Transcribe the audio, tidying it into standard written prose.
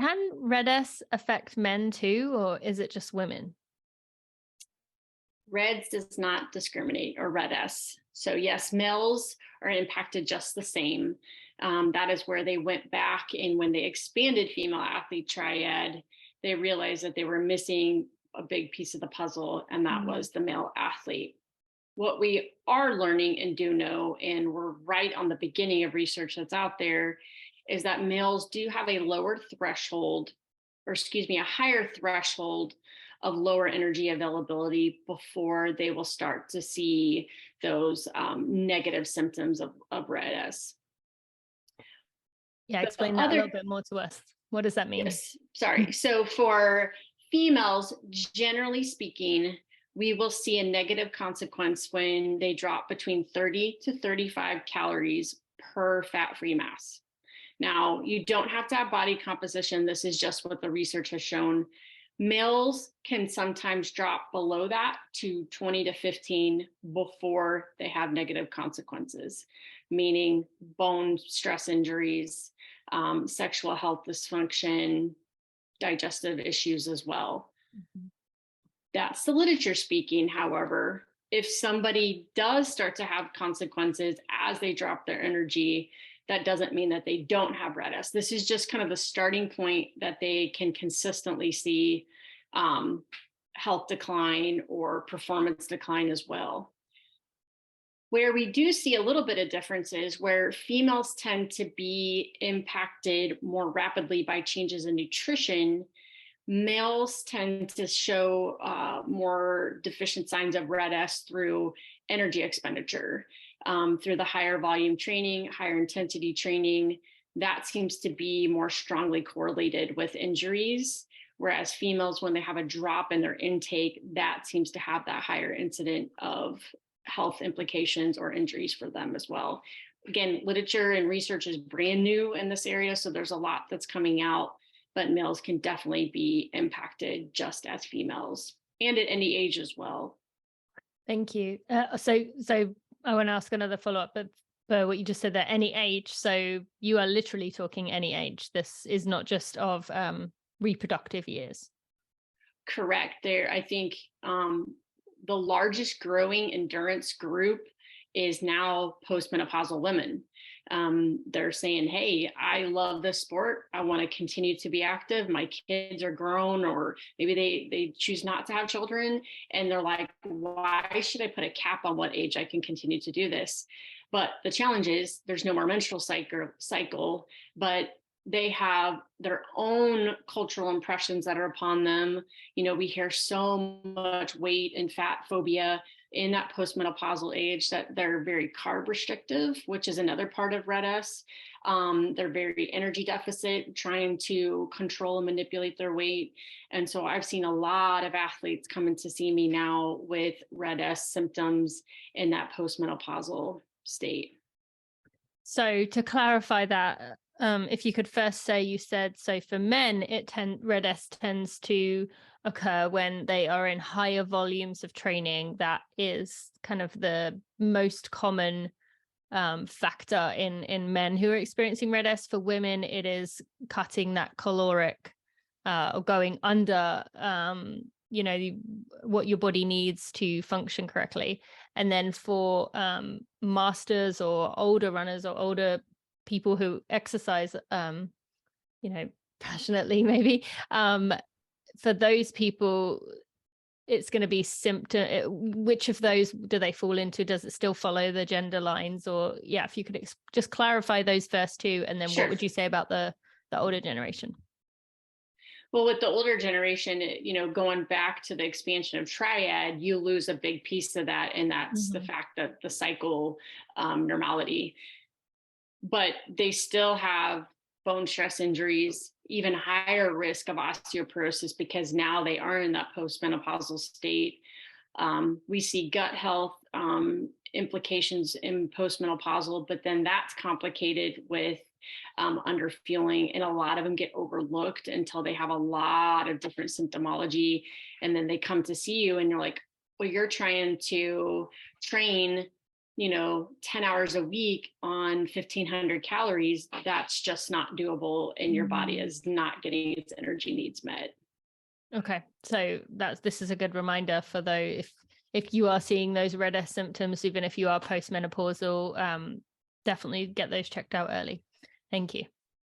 Can RED-S affect men too, or is it just women? REDS does not discriminate, or RED-S. So yes, males are impacted just the same. That is where they went back, and when they expanded female athlete triad, they realized that they were missing a big piece of the puzzle, and that was the male athlete. What we are learning and do know, and we're right on the beginning of research that's out there, is that males do have a lower threshold, or excuse me, a higher threshold of lower energy availability before they will start to see those negative symptoms of RED-S. Yeah, explain that a little bit more to us. What does that mean? Yes, sorry. So for females, generally speaking, we will see a negative consequence when they drop between 30 to 35 calories per fat-free mass. Now, you don't have to have body composition. This is just what the research has shown. Males can sometimes drop below that to 20 to 15 before they have negative consequences, meaning bone stress injuries, sexual health dysfunction, digestive issues as well. Mm-hmm. That's the literature speaking. However, if somebody does start to have consequences as they drop their energy, that doesn't mean that they don't have RED-S. This is just kind of the starting point that they can consistently see health decline or performance decline as well. Where we do see a little bit of differences, where females tend to be impacted more rapidly by changes in nutrition, males tend to show more deficient signs of RED-S through energy expenditure, through the higher volume training, higher intensity training. That seems to be more strongly correlated with injuries, whereas females, when they have a drop in their intake, that seems to have that higher incident of health implications or injuries for them as well. Again, literature and research is brand new in this area, so there's a lot that's coming out, but males can definitely be impacted just as females, and at any age as well. Thank you. So I want to ask another follow-up, but for what you just said, that any age, so you are literally talking any age. This is not just of reproductive years. Correct. There, I think the largest growing endurance group is now post-menopausal women. They're saying, hey, I love this sport. I want to continue to be active. My kids are grown, or maybe they choose not to have children. And they're like, why should I put a cap on what age I can continue to do this? But the challenge is there's no more menstrual cycle, but they have their own cultural impressions that are upon them. You know, we hear so much weight and fat phobia in that postmenopausal age that they're very carb restrictive, which is another part of RED-S. They're very energy deficit, trying to control and manipulate their weight. And so I've seen a lot of athletes coming to see me now with RED-S symptoms in that postmenopausal state. So to clarify that, if you could first say, you said, so for men, RED-S tends to occur when they are in higher volumes of training. That is kind of the most common factor in men who are experiencing RED-S. For women, it is cutting that caloric or going under, what your body needs to function correctly. And then for masters or older runners or older people who exercise, passionately, maybe, for those people, it's going to be symptom. Which of those do they fall into? Does it still follow the gender lines? Or if you could just clarify those first two, and then Sure. What would you say about the older generation? Well, with the older generation, going back to the expansion of triad, you lose a big piece of that, and that's the fact that the cycle normality. But they still have bone stress injuries, even higher risk of osteoporosis, because now they are in that postmenopausal state. We see gut health implications in postmenopausal, but then that's complicated with underfueling, and a lot of them get overlooked until they have a lot of different symptomology, and then they come to see you and you're like, well, you're trying to train 10 hours a week on 1,500 calories, that's just not doable, and your body is not getting its energy needs met. Okay, so this is a good reminder for if you are seeing those RED-S symptoms, even if you are postmenopausal, definitely get those checked out early. Thank you.